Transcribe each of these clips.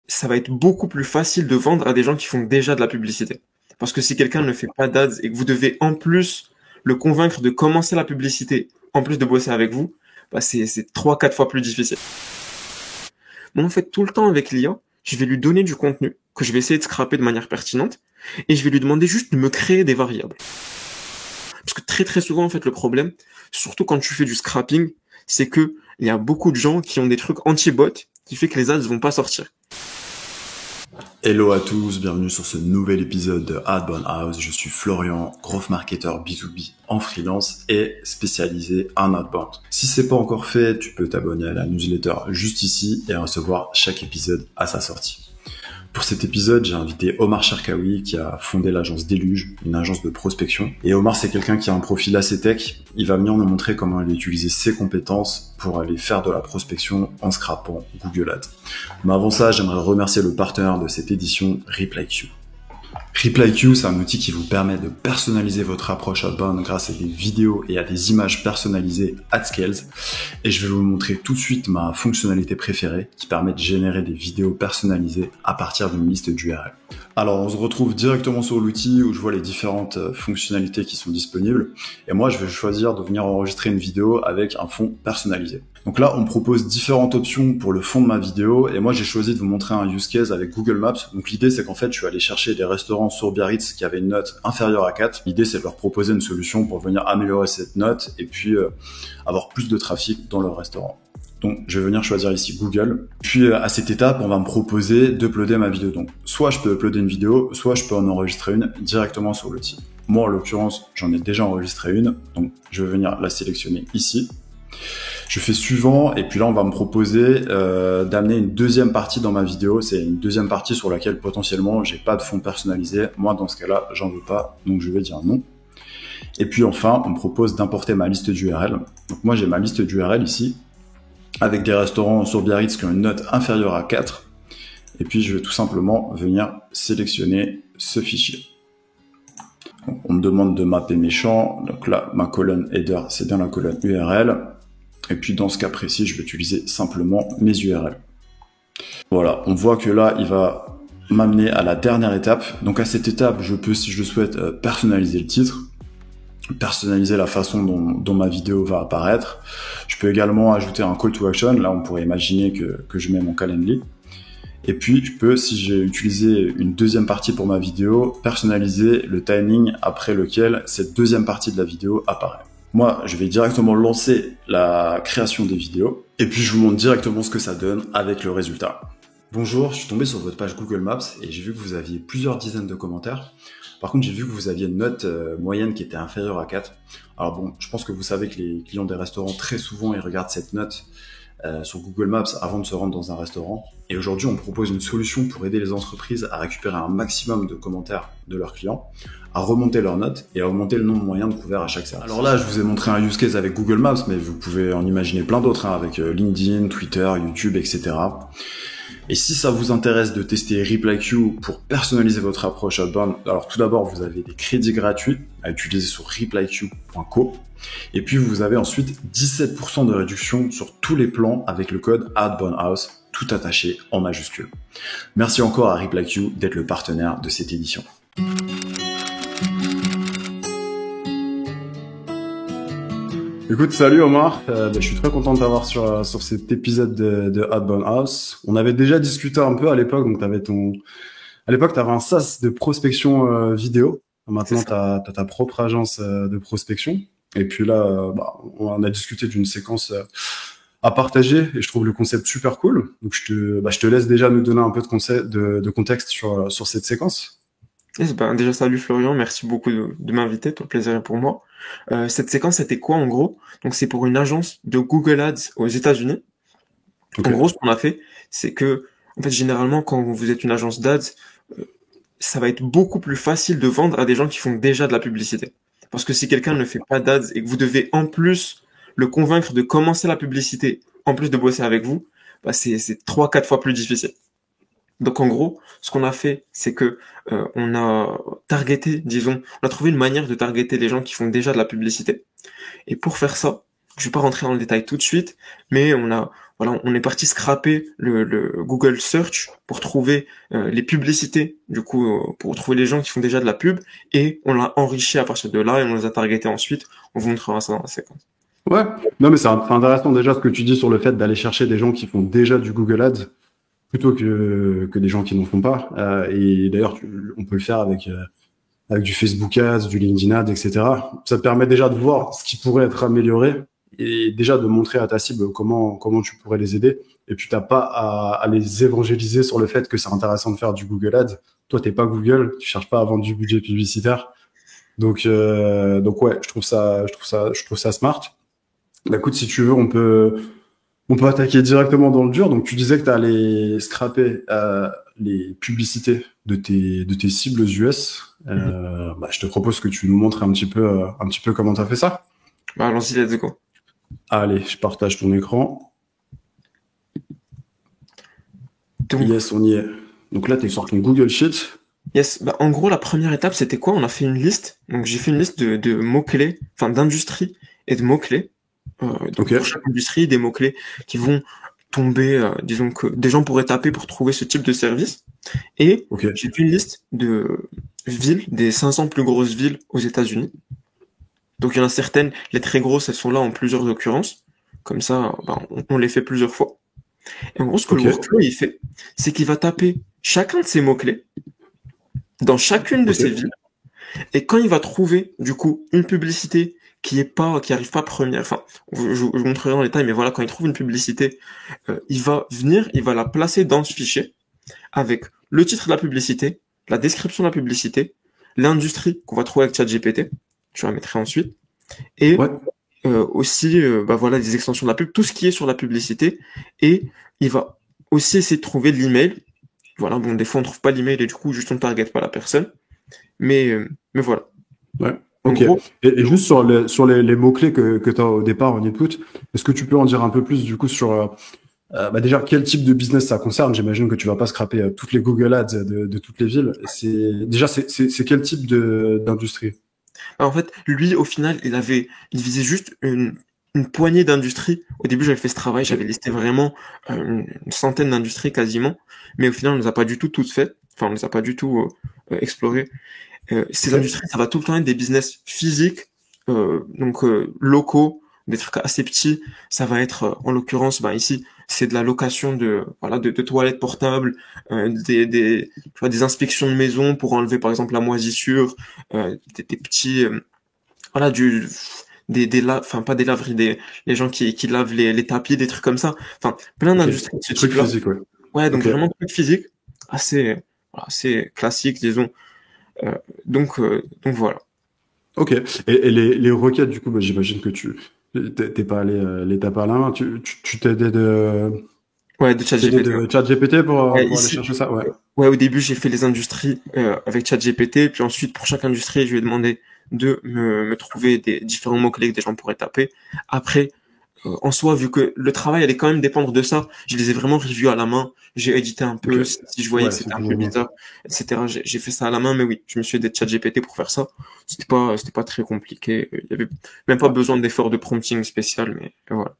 ça va être beaucoup plus facile de vendre à des gens qui font déjà de la publicité. Parce que si quelqu'un ne fait pas d'ads et que vous devez en plus le convaincre de commencer la publicité, en plus de bosser avec vous, bah c'est 3-4 fois plus difficile. Moi, en fait, tout le temps avec l'IA, je vais lui donner du contenu que je vais essayer de scraper de manière pertinente et je vais lui demander juste de me créer des variables. Parce que très souvent, en fait, le problème, surtout quand tu fais du scrapping, c'est que il y a beaucoup de gens qui ont des trucs anti-bot qui fait que les ads vont pas sortir. Hello à tous, bienvenue sur ce nouvel épisode de Adborn House. Je suis Florian, growth marketer B2B en freelance et spécialisé en outbound. Si c'est pas encore fait, tu peux t'abonner à la newsletter juste ici et recevoir chaque épisode à sa sortie. Pour cet épisode, j'ai invité Omar Cherkaoui qui a fondé l'agence Déluge, une agence de prospection. Et Omar, c'est quelqu'un qui a un profil assez tech. Il va venir nous montrer comment il a utilisé ses compétences pour aller faire de la prospection en scrapant Google Ads. Mais avant ça, j'aimerais remercier le partenaire de cette édition, ReplyQ. ReplyQ, c'est un outil qui vous permet de personnaliser votre approche outbound grâce à des vidéos et à des images personnalisées at scales. Et je vais vous montrer tout de suite ma fonctionnalité préférée qui permet de générer des vidéos personnalisées à partir d'une liste d'URL. Alors, on se retrouve directement sur l'outil où je vois les différentes fonctionnalités qui sont disponibles. Et moi, je vais choisir de venir enregistrer une vidéo avec un fond personnalisé. Donc là, on me propose différentes options pour le fond de ma vidéo. Et moi, j'ai choisi de vous montrer un use case avec Google Maps. Donc l'idée, c'est qu'en fait, je suis allé chercher des restaurants sur Biarritz qui avaient une note inférieure à 4. L'idée, c'est de leur proposer une solution pour venir améliorer cette note et puis avoir plus de trafic dans leur restaurant. Donc, je vais venir choisir ici Google. Puis, à cette étape, on va me proposer d'uploader ma vidéo. Donc, soit je peux uploader une vidéo, soit je peux en enregistrer une directement sur l'outil. Moi, en l'occurrence, j'en ai déjà enregistré une. Donc, je vais venir la sélectionner ici. Je fais suivant, et puis là, on va me proposer d'amener une deuxième partie dans ma vidéo. C'est une deuxième partie sur laquelle, potentiellement, j'ai pas de fond personnalisé. Moi, dans ce cas-là, j'en veux pas. Donc, je vais dire non. Et puis, enfin, on me propose d'importer ma liste d'URL. Donc, moi, j'ai ma liste d'URL ici, avec des restaurants sur Biarritz qui ont une note inférieure à 4. Et puis, je vais tout simplement venir sélectionner ce fichier. Donc, on me demande de mapper mes champs. Donc là, ma colonne header, c'est bien la colonne URL. Et puis, dans ce cas précis, je vais utiliser simplement mes URL. Voilà, on voit que là, il va m'amener à la dernière étape. Donc, à cette étape, je peux, si je le souhaite, personnaliser le titre, personnaliser la façon dont ma vidéo va apparaître. Je peux également ajouter un call to action. Là, on pourrait imaginer que je mets mon Calendly. Et puis, je peux, si j'ai utilisé une deuxième partie pour ma vidéo, personnaliser le timing après lequel cette deuxième partie de la vidéo apparaît. Moi, je vais directement lancer la création des vidéos. Et puis, je vous montre directement ce que ça donne avec le résultat. Bonjour, je suis tombé sur votre page Google Maps et j'ai vu que vous aviez plusieurs dizaines de commentaires. Par contre, j'ai vu que vous aviez une note moyenne qui était inférieure à 4. Alors bon, je pense que vous savez que les clients des restaurants, très souvent, ils regardent cette note sur Google Maps avant de se rendre dans un restaurant. Et aujourd'hui, on propose une solution pour aider les entreprises à récupérer un maximum de commentaires de leurs clients, à remonter leurs notes et à augmenter le nombre moyen de couverts à chaque service. Alors là, je vous ai montré un use case avec Google Maps, mais vous pouvez en imaginer plein d'autres, avec LinkedIn, Twitter, YouTube, etc. Et si ça vous intéresse de tester ReplyQ pour personnaliser votre approche outbound, alors tout d'abord, vous avez des crédits gratuits à utiliser sur replyq.co. Et puis, vous avez ensuite 17% de réduction sur tous les plans avec le code AdbornHouse, tout attaché en majuscule. Merci encore à ReplyQ d'être le partenaire de cette édition. Écoute, salut Omar, je suis très content de t'avoir sur cet épisode de Adborn House. On avait déjà discuté un peu à l'époque, donc à l'époque t'avais un SaaS de prospection vidéo. Maintenant t'as ta propre agence de prospection. Et puis là, on a discuté d'une séquence à partager et je trouve le concept super cool. Donc je te laisse déjà nous donner un peu de contexte sur cette séquence. Yes, déjà salut Florian, merci beaucoup de m'inviter, tout le plaisir est pour moi. Cette séquence c'était quoi en gros? Donc c'est pour une agence de Google Ads aux États-Unis. Okay. En gros, ce qu'on a fait, c'est que en fait généralement quand vous êtes une agence d'ads, ça va être beaucoup plus facile de vendre à des gens qui font déjà de la publicité. Parce que si quelqu'un ne fait pas d'ads et que vous devez en plus le convaincre de commencer la publicité, en plus de bosser avec vous, bah c'est 3-4 fois plus difficile. Donc en gros, ce qu'on a fait, c'est que on a targeté, disons, on a trouvé une manière de targeter les gens qui font déjà de la publicité. Et pour faire ça, je vais pas rentrer dans le détail tout de suite, mais on voilà, on est parti scraper le Google Search pour trouver les publicités, du coup, pour trouver les gens qui font déjà de la pub, et on l'a enrichi à partir de là, et on les a targetés ensuite. On vous montrera ça dans la séquence. Ouais, non mais c'est intéressant déjà ce que tu dis sur le fait d'aller chercher des gens qui font déjà du Google Ads plutôt que des gens qui n'en font pas. Et d'ailleurs, on peut le faire avec du Facebook Ads, du LinkedIn Ads, etc. Ça te permet déjà de voir ce qui pourrait être amélioré et déjà de montrer à ta cible comment tu pourrais les aider. Et puis t'as pas à les évangéliser sur le fait que c'est intéressant de faire du Google Ads. Toi, t'es pas Google, tu cherches pas à vendre du budget publicitaire. Donc ouais, je trouve ça smart. Bah, écoute, si tu veux, on peut attaquer directement dans le dur. Donc, tu disais que tu allais scraper les publicités de tes cibles US. Bah, je te propose que tu nous montres un petit peu comment tu as fait ça. Bah, allons-y, let's go. Allez, je partage ton écran. Donc, Yes, on y est. Donc là, tu es sur ton Google Sheet. yes, bah, en gros, la première étape, c'était quoi? On a fait une liste. Donc, j'ai fait une liste de mots-clés, enfin, d'industries et de mots-clés. Donc, Ok. pour chaque industrie, des mots-clés qui vont tomber, disons que des gens pourraient taper pour trouver ce type de service. Et Ok. j'ai fait une liste de villes, des 500 plus grosses villes aux États-Unis. Donc, il y en a certaines, les très grosses, elles sont là en plusieurs occurrences. Comme ça, bah, on les fait plusieurs fois. Et en gros, ce que le Ok. workflow, il fait, c'est qu'il va taper chacun de ces mots-clés dans chacune de Ok. ces villes. Et quand il va trouver, du coup, une publicité qui arrive pas première, enfin, je vous montrerai dans les détail, mais voilà, quand il trouve une publicité, il va venir, il va la placer dans ce fichier avec le titre de la publicité, la description de la publicité, l'industrie qu'on va trouver avec ChatGPT, je la mettrai ensuite, et Ouais. aussi, bah voilà, des extensions de la pub, tout ce qui est sur la publicité, et il va aussi essayer de trouver l'email. Voilà, bon, des fois on trouve pas l'email et du coup, juste on ne target pas la personne, mais voilà. Ouais. En Ok. gros, Et juste sur les mots-clés que tu as au départ en input, est-ce que tu peux en dire un peu plus du coup sur bah déjà, quel type de business ça concerne? J'imagine que tu vas pas scraper toutes les Google Ads de toutes les villes. C'est quel type d'industrie? en fait, lui, au final, il visait juste une poignée d'industries. Au début, j'avais fait ce travail, j'avais Ok. listé vraiment une centaine d'industries quasiment, mais au final, on ne les a pas du tout toutes faites. Enfin, on ne les a pas du tout explorées. Ces Ok. industries, ça va tout le temps être des business physiques, donc locaux, des trucs assez petits. Ça va être, en l'occurrence, ben ici, c'est de la location de toilettes portables, tu vois, des inspections de maison pour enlever par exemple la moisissure, des petits, voilà, enfin pas des laveries, les gens qui lavent les tapis, des trucs comme ça. Enfin, plein Ok. d'industries de ce Truc type-là. physique, ouais. Ouais, donc Ok. vraiment trucs physiques, assez, voilà, assez classique, disons. Euh, donc voilà. Ok. Et les requêtes, du coup, bah, j'imagine que t'es pas allé l'étape à la main. Tu Ouais, de t'aidais ChatGPT. Ouais. de ChatGPT Ouais, pour aller ici, chercher ça? Ouais. ouais, au début, j'ai fait les industries avec ChatGPT, puis ensuite, pour chaque industrie, je lui ai demandé de me trouver des différents mots-clés que des gens pourraient taper. Après, en soi, vu que le travail allait quand même dépendre de ça, je les ai vraiment revus à la main. J'ai édité un Ok. peu si je voyais que Ouais, c'est c'était un peu toujours bon. bizarre, etc. J'ai fait ça à la main, mais oui, je me suis aidé de ChatGPT pour faire ça. C'était pas très compliqué. Il y avait même pas Ouais. besoin d'effort de prompting spécial, mais voilà.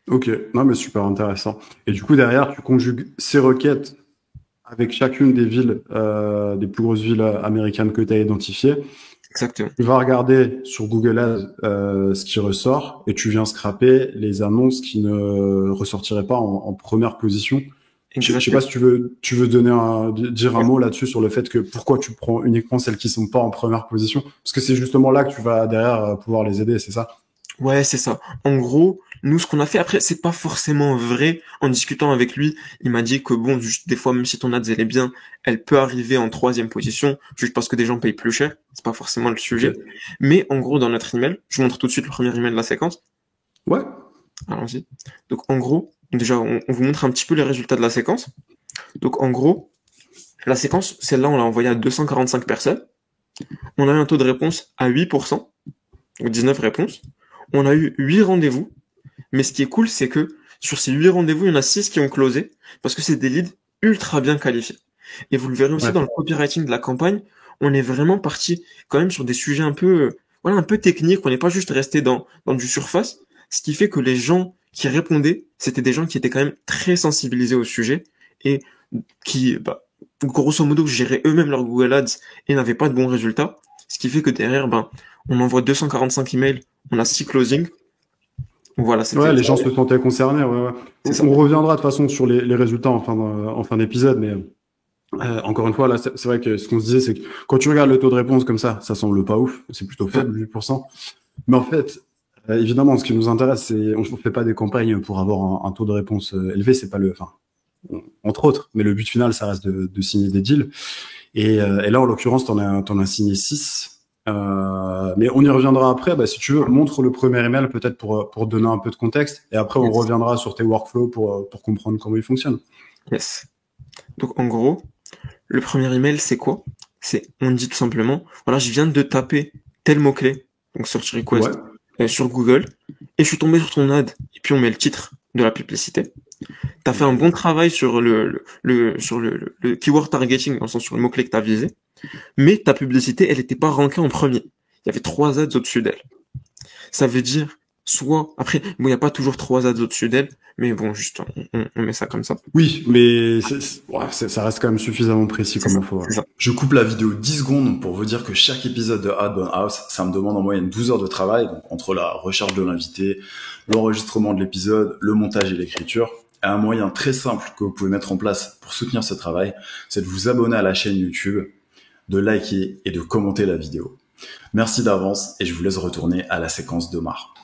Ok. Non, mais super intéressant. Et du coup, derrière, tu conjugues ces requêtes avec chacune des villes, des plus grosses villes américaines que tu as identifiées. Exactement. Tu vas regarder sur Google Ads ce qui ressort et tu viens scraper les annonces qui ne ressortiraient pas en première position. Je sais pas Exactement. si tu veux dire un Ouais. mot là-dessus sur le fait que pourquoi tu prends uniquement celles qui sont pas en première position, parce que c'est justement là que tu vas derrière pouvoir les aider, c'est ça? Ouais, c'est ça. En gros, nous, ce qu'on a fait après, c'est pas forcément vrai. En discutant avec lui, il m'a dit que bon, juste des fois, même si ton ads elle est bien, elle peut arriver en troisième position, juste parce que des gens payent plus cher. C'est pas forcément le Ok. sujet. Mais en gros, dans notre email, je vous montre tout de suite le premier email de la séquence. Ouais. Allons-y. Donc, en gros, déjà, on vous montre un petit peu les résultats de la séquence. Donc, en gros, la séquence, celle-là, on l'a envoyée à 245 personnes. On a eu un taux de réponse à 8%, donc 19 réponses. On a eu 8 rendez-vous. Mais ce qui est cool, c'est que sur ces 8 rendez-vous, il y en a 6 qui ont closé parce que c'est des leads ultra bien qualifiés. Et vous le verrez aussi Ouais. dans le copywriting de la campagne, on est vraiment parti quand même sur des sujets un peu, voilà, un peu techniques. On n'est pas juste resté dans du surface. Ce qui fait que les gens qui répondaient, c'était des gens qui étaient quand même très sensibilisés au sujet et qui, grosso modo, géraient eux-mêmes leur Google Ads et n'avaient pas de bons résultats. Ce qui fait que derrière, on envoie 245 emails, on a 6 closings. Voilà, Ouais, les gens se sentaient concernés. Ouais. On reviendra de toute façon sur les résultats en fin d'épisode, mais encore une fois, là, c'est vrai que ce qu'on se disait, c'est que quand tu regardes le taux de réponse comme ça semble pas ouf, c'est plutôt faible, 8%. Mais en fait, évidemment, ce qui nous intéresse, c'est on ne fait pas des campagnes pour avoir un taux de réponse élevé, c'est pas entre autres, mais le but final, ça reste de signer des deals. Et là, en l'occurrence, t'en as signé 6. Mais on y reviendra après. Si tu veux, montre le premier email peut-être pour donner un peu de contexte. Et après, on reviendra sur tes workflows pour comprendre comment ils fonctionnent. Yes. Donc, en gros, le premier email, c'est quoi? On dit tout simplement, voilà, je viens de taper tel mot-clé, donc search request, sur Google, et je suis tombé sur ton ad. Et puis, on met le titre de la publicité. T'as fait un bon travail sur le keyword targeting, dans le sens sur le mot-clé que t'as visé, mais ta publicité, elle n'était pas rankée en premier. Il y avait 3 ads au-dessus d'elle. Ça veut dire, soit, après, il n'y a pas toujours 3 ads au-dessus d'elle, mais bon, juste, on met ça comme ça. Oui, mais ça reste quand même suffisamment précis comme info. Je coupe la vidéo 10 secondes pour vous dire que chaque épisode de Ad Bon House, ça me demande en moyenne 12 heures de travail, donc entre la recherche de l'invité, l'enregistrement de l'épisode, le montage et l'écriture. Et un moyen très simple que vous pouvez mettre en place pour soutenir ce travail, c'est de vous abonner à la chaîne YouTube, de liker et de commenter la vidéo. Merci d'avance et je vous laisse retourner à la séquence d'Omar.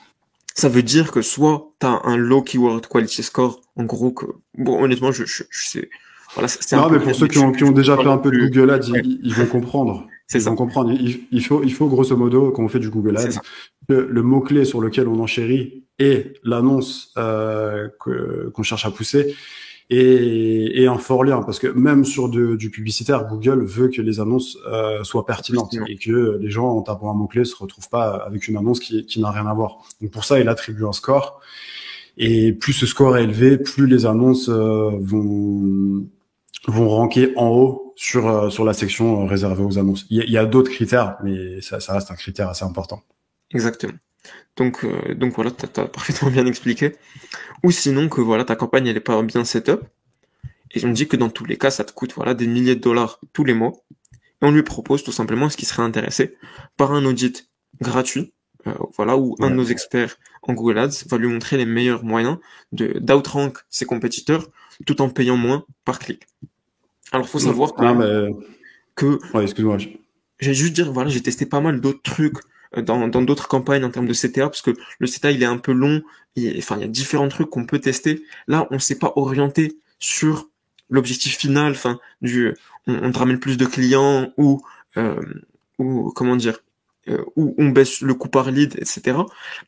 Ça veut dire que soit t'as un low keyword quality score, en gros que, bon, honnêtement, je sais, voilà, c'est non, mais pour ceux qui ont déjà fait un peu de Google Ads, ils vont comprendre. Ils vont comprendre. Il faut grosso modo, quand on fait du Google Ads, que le mot-clé sur lequel on enchérit et l'annonce qu'on cherche à pousser et un fort lien, parce que même sur du publicitaire, Google veut que les annonces soient pertinentes et que les gens en tapant un mot-clé se retrouvent pas avec une annonce qui n'a rien à voir. Donc pour ça, il attribue un score, et plus ce score est élevé, plus les annonces vont ranker en haut sur la section réservée aux annonces. Il y a d'autres critères, mais ça reste un critère assez important. Exactement. Donc voilà, t'as parfaitement bien expliqué. Ou sinon que voilà, ta campagne elle est pas bien setup. Et on dit que dans tous les cas, ça te coûte voilà des milliers de dollars tous les mois. Et on lui propose tout simplement ce qui serait intéressé par un audit gratuit, voilà, où un de nos experts en Google Ads va lui montrer les meilleurs moyens d'outrank ses compétiteurs tout en payant moins par clic. Alors faut savoir que excuse-moi. J'ai juste dire voilà, j'ai testé pas mal d'autres trucs dans d'autres campagnes en termes de CTA, parce que le CTA il est un peu long, il y a différents trucs qu'on peut tester. Là, on s'est pas orienté sur l'objectif final, on te ramène plus de clients ou comment dire, où on baisse le coût par lead, etc.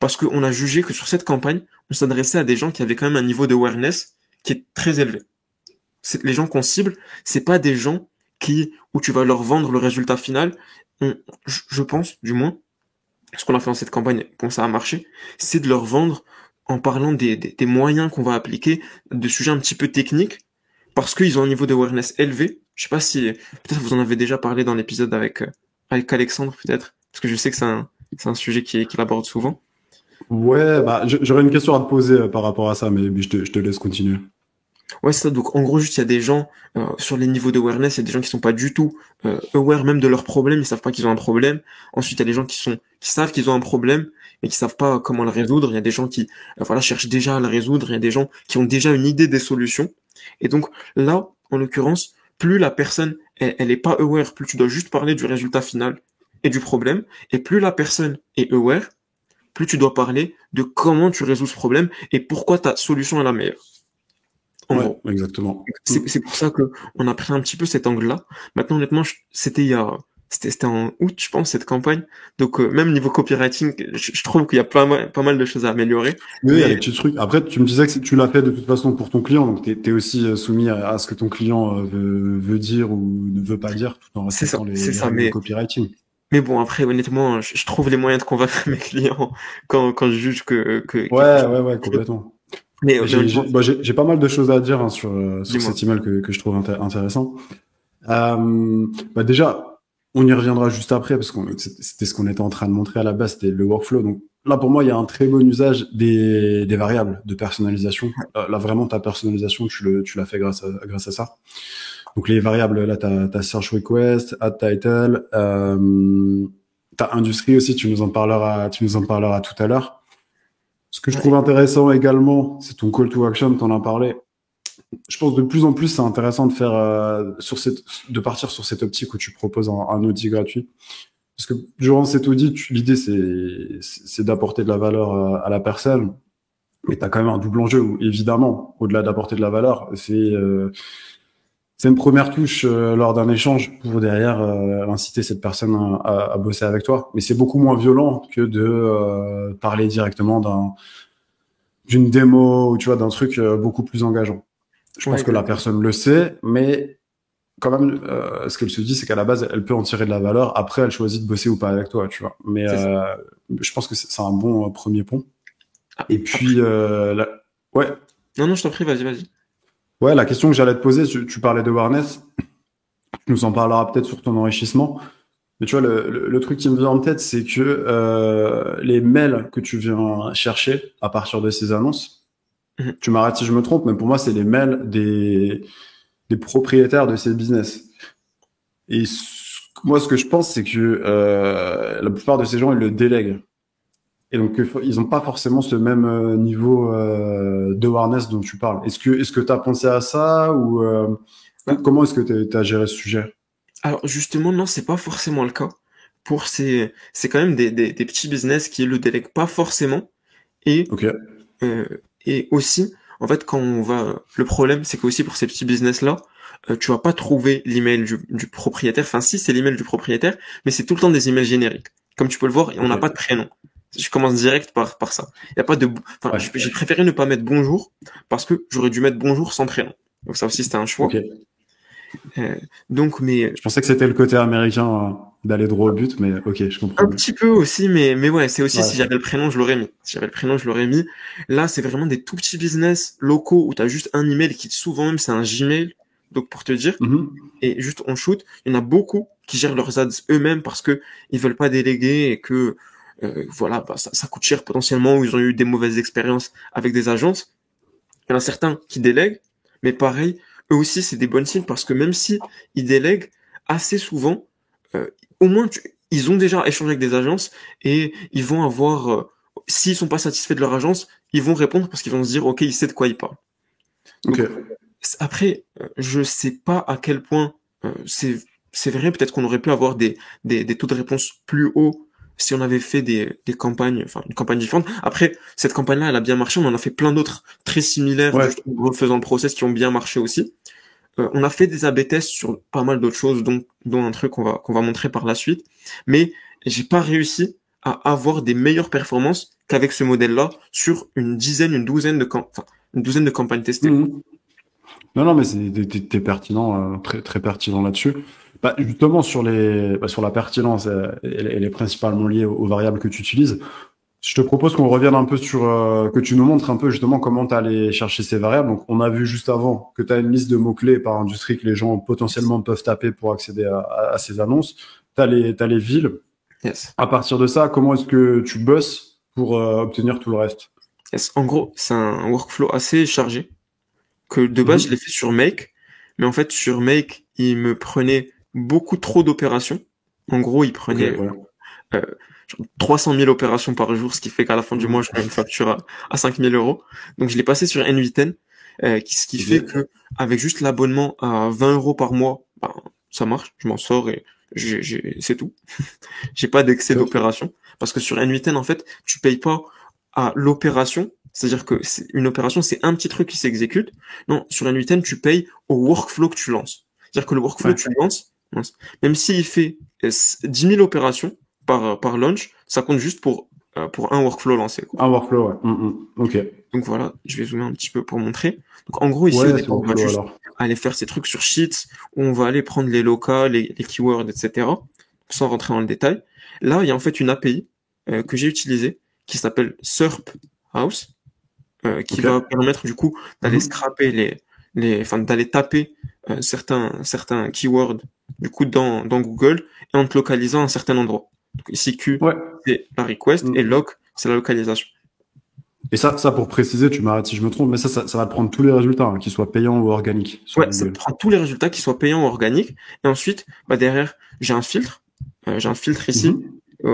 Parce qu'on a jugé que sur cette campagne, on s'adressait à des gens qui avaient quand même un niveau d'awareness qui est très élevé. Les gens qu'on cible, c'est pas des gens où tu vas leur vendre le résultat final. Je pense, du moins, ce qu'on a fait dans cette campagne, bon, ça a marché, c'est de leur vendre en parlant des moyens qu'on va appliquer, de sujets un petit peu techniques, parce qu'ils ont un niveau d'awareness élevé. Je sais pas si, peut-être vous en avez déjà parlé dans l'épisode avec Alexandre, peut-être, parce que je sais que c'est un sujet qu'il aborde souvent. Ouais, j'aurais une question à te poser par rapport à ça, mais je te laisse continuer. Ouais, c'est ça. Donc, en gros, juste, il y a des gens, sur les niveaux d'awareness, il y a des gens qui sont pas du tout, aware même de leurs problèmes, ils savent pas qu'ils ont un problème. Ensuite, il y a des gens qui savent qu'ils ont un problème, mais qui savent pas comment le résoudre. Il y a des gens qui, cherchent déjà à le résoudre. Il y a des gens qui ont déjà une idée des solutions. Et donc, là, en l'occurrence, plus la personne, elle est pas aware, plus tu dois juste parler du résultat final et du problème. Et plus la personne est aware, plus tu dois parler de comment tu résous ce problème et pourquoi ta solution est la meilleure. Ouais, exactement. C'est pour ça que on a pris un petit peu cet angle-là. Maintenant, honnêtement, c'était en août, je pense, cette campagne. Donc, même niveau copywriting, je trouve qu'il y a pas mal de choses à améliorer. Oui, il y a des petits trucs. Après, tu me disais que tu l'as fait de toute façon pour ton client, donc t'es aussi soumis à ce que ton client veut dire ou ne veut pas dire, tout en respectant les règles de copywriting. Mais bon, après, honnêtement, je trouve les moyens de convaincre mes clients quand je juge que ouais, complètement. Mais j'ai pas mal de choses à dire sur cet email que je trouve intéressant. Déjà, on y reviendra juste après parce que c'était ce qu'on était en train de montrer à la base, c'était le workflow. Donc là, pour moi, il y a un très bon usage des variables de personnalisation. Là, vraiment, ta personnalisation, tu l'as fait grâce à ça. Donc les variables, là, t'as search request, add title, t'as industrie aussi. Tu nous en parleras tout à l'heure. Ce que je trouve Ouais. intéressant également, c'est ton call to action. T'en as parlé. Je pense de plus en plus, c'est intéressant de faire de partir sur cette optique où tu proposes un audit gratuit. Parce que durant cet audit, l'idée c'est d'apporter de la valeur à la personne, mais tu as quand même un double enjeu où, évidemment, au-delà d'apporter de la valeur, c'est une première touche lors d'un échange pour derrière inciter cette personne à bosser avec toi. Mais c'est beaucoup moins violent que de parler directement d'une démo ou tu vois d'un truc beaucoup plus engageant. Je Ouais, pense que la exactement. personne le sait, mais quand même, ce qu'elle se dit, c'est qu'à la base, elle peut en tirer de la valeur. Après, elle choisit de bosser ou pas avec toi, tu vois. Mais C'est ça. je pense que c'est un bon premier pont. Ah, Et puis, après. ouais, Non, non, je t'en prie, vas-y, vas-y. ouais, la question que j'allais te poser, tu parlais de awareness, tu nous en parleras peut-être sur ton enrichissement. Mais tu vois, le truc qui me vient en tête, c'est que les mails que tu viens chercher à partir de ces annonces, Mhm. tu m'arrêtes si je me trompe, mais pour moi, c'est les mails des propriétaires de ces business. Et moi, ce que je pense, c'est que la plupart de ces gens, ils le délèguent. Et donc, ils n'ont pas forcément ce même niveau d'awareness dont tu parles. Est-ce que tu as pensé à ça ou Bah, comment est-ce que tu as géré ce sujet? alors, justement, non, c'est pas forcément le cas. C'est quand même des petits business qui le délèguent pas forcément. Et, Ok, euh, et aussi, en fait, le problème, c'est qu'aussi pour ces petits business-là, tu vas pas trouver l'email du propriétaire. Enfin, si, c'est l'email du propriétaire, mais c'est tout le temps des emails génériques. Comme tu peux le voir, on n'a pas de ok, prénom. Je commence direct par ça. Il y a pas de, enfin, ouais, j'ai préféré ne pas mettre bonjour parce que j'aurais dû mettre bonjour sans prénom. Donc ça aussi, c'était un choix. ok. Euh, donc, mais Je pensais que c'était le côté américain d'aller droit au but, mais ok, je comprends un mieux. petit peu aussi, mais ouais, c'est aussi Ouais, si j'avais le prénom, je l'aurais mis. Si j'avais le prénom, je l'aurais mis. Là, c'est vraiment des tout petits business locaux où t'as juste un email qui souvent même c'est un Gmail. Donc pour te dire, mhm. et juste on shoot, il y en a beaucoup qui gèrent leurs ads eux-mêmes parce que ils veulent pas déléguer et que voilà, bah, ça coûte cher potentiellement ou ils ont eu des mauvaises expériences avec des agences. Il y en a certains qui délèguent, mais pareil, eux aussi c'est des bonnes signes parce que même si ils délèguent assez souvent, euh, au moins ils ont déjà échangé avec des agences et ils vont avoir, s'ils sont pas satisfaits de leur agence, ils vont répondre parce qu'ils vont se dire ok, il sait de quoi il parle. Ok, Donc après, je sais pas à quel point c'est vrai. Peut-être qu'on aurait pu avoir des taux de réponse plus hauts si on avait fait des campagnes, enfin une campagne différente. Après, cette campagne-là, elle a bien marché. On en a fait plein d'autres très similaires, ouais, juste en refaisant le process qui ont bien marché aussi. On a fait des A/B tests sur pas mal d'autres choses, dont un truc qu'on va montrer par la suite. Mais j'ai pas réussi à avoir des meilleures performances qu'avec ce modèle-là sur une douzaine de campagnes testées, quoi. mhm. Non, non, mais t'es pertinent, très, très pertinent là-dessus. Bah, justement, sur la pertinence, elle est principalement liée aux variables que tu utilises. Je te propose qu'on revienne un peu que tu nous montres un peu justement comment tu allé chercher ces variables. Donc, on a vu juste avant que tu as une liste de mots-clés par industrie que les gens Yes. potentiellement peuvent taper pour accéder à ces annonces. T'as les villes. Yes. À partir de ça, comment est-ce que tu bosses pour obtenir tout le reste? Yes. En gros, c'est un workflow assez chargé que de base je l'ai Mhm. fait sur Make, mais en fait sur Make il me prenait beaucoup trop d'opérations. En gros, il Ok, prenait ouais. euh, genre 300 000 opérations par jour, ce qui fait qu'à la fin du mois Mhm. je fais une facture à 5 000 euros. Donc je l'ai passé sur N8N, ce qui fait Ok, que avec juste l'abonnement à 20 euros par mois, ben, ça marche, je m'en sors et c'est tout. J'ai pas d'excès top. d'opération. Parce que sur N8N, en fait, tu payes pas à l'opération. C'est-à-dire que une opération, c'est un petit truc qui s'exécute. Non, sur N8N, tu payes au workflow que tu lances. C'est-à-dire que le workflow que Ouais. tu lances, mince, même s'il fait 10 000 opérations par launch, ça compte juste pour un workflow lancé, quoi. Un workflow, ouais. Mhm. Ok. Donc voilà, je vais zoomer un petit peu pour montrer. Donc en gros, ici, au Ouais, c'est départ, on va workflow juste alors. aller faire ces trucs sur Sheets, où on va aller prendre les locales, les keywords, etc., sans rentrer dans le détail. Là, il y a en fait une API que j'ai utilisée, qui s'appelle SERP House, qui Ok. va permettre du coup d'aller Mhm. scraper d'aller taper certains keywords du coup dans Google et en te localisant à un certain endroit. Donc ici Q Ouais. c'est la request et loc c'est la localisation. Et ça, pour préciser, tu m'arrêtes si je me trompe, mais ça va te prendre tous les résultats, hein, qu'ils soient payants ou organiques sur Ouais, ça Google. prend tous les résultats, qu'ils soient payants ou organiques. Et ensuite, derrière, j'ai un filtre. J'ai un filtre ici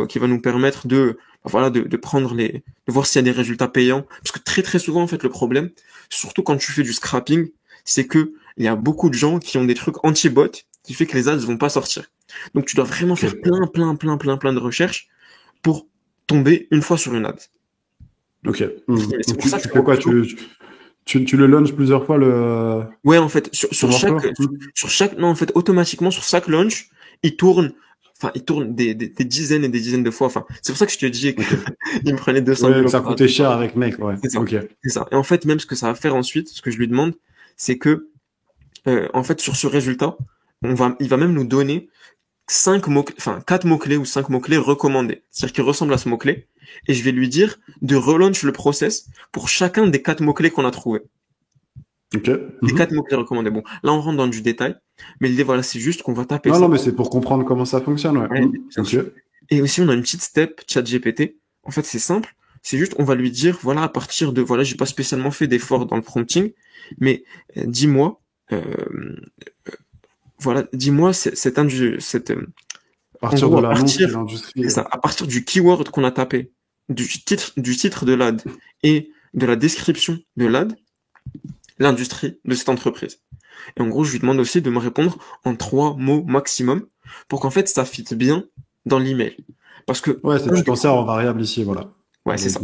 qui va nous permettre de prendre de voir s'il y a des résultats payants. Parce que très très souvent, en fait, le problème, surtout quand tu fais du scrapping, c'est que il y a beaucoup de gens qui ont des trucs anti-bot qui fait que les ads vont pas sortir. Donc tu dois vraiment faire plein de recherches pour tomber une fois sur une ad. Ok. C'est pour ça tu fais quoi? Tu le launches plusieurs fois le. Ouais, en fait, sur chaque, non, en fait, automatiquement, sur chaque launch, il tourne des dizaines et des dizaines de fois. Enfin, c'est pour ça que je te dis que il me prenait 200 000 que ça coûtait cher avec mec, ouais. C'est ça. Ok. C'est ça. Et en fait, même ce que ça va faire ensuite, ce que je lui demande, c'est que, en fait, sur ce résultat, il va même nous donner 4 mots-clés ou 5 mots-clés recommandés. C'est-à-dire qu'ils ressemblent à ce mot-clé. Et je vais lui dire de relaunch le process pour chacun des 4 mots-clés qu'on a trouvés. Ok. Les 4 mots-clés recommandés. Bon, là, on rentre dans du détail. Mais l'idée, voilà, c'est juste qu'on va taper ça. Non, mais c'est pour comprendre comment ça fonctionne, ouais. Bien sûr. Et aussi, on a une petite step ChatGPT. En fait, c'est simple. C'est juste, on va lui dire, voilà, à partir de, voilà, j'ai pas spécialement fait d'effort dans le prompting, mais dis-moi, dis-moi à partir de l'annonce de l'industrie. C'est ça, à partir du keyword qu'on a tapé, du titre de l'ad et de la description de l'ad, l'industrie de cette entreprise. Et en gros, je lui demande aussi de me répondre en 3 mots maximum pour qu'en fait, ça fitte bien dans l'email. Parce que. Ouais, tu t'en sers en variable ici, voilà. Ouais, c'est ça.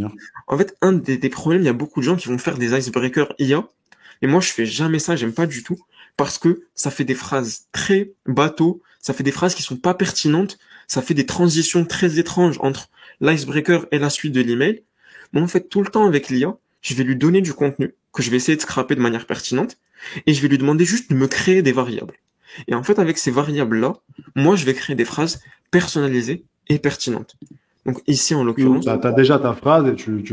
En fait, un des problèmes, il y a beaucoup de gens qui vont faire des icebreakers IA. Et moi, je fais jamais ça, j'aime pas du tout. Parce que ça fait des phrases très bateau, ça fait des phrases qui sont pas pertinentes, ça fait des transitions très étranges entre l'icebreaker et la suite de l'email. Moi, en fait, tout le temps avec l'IA, je vais lui donner du contenu que je vais essayer de scraper de manière pertinente et je vais lui demander juste de me créer des variables. Et en fait, avec ces variables-là, moi, je vais créer des phrases personnalisées et pertinentes. Donc ici, en l'occurrence... T'as déjà ta phrase et tu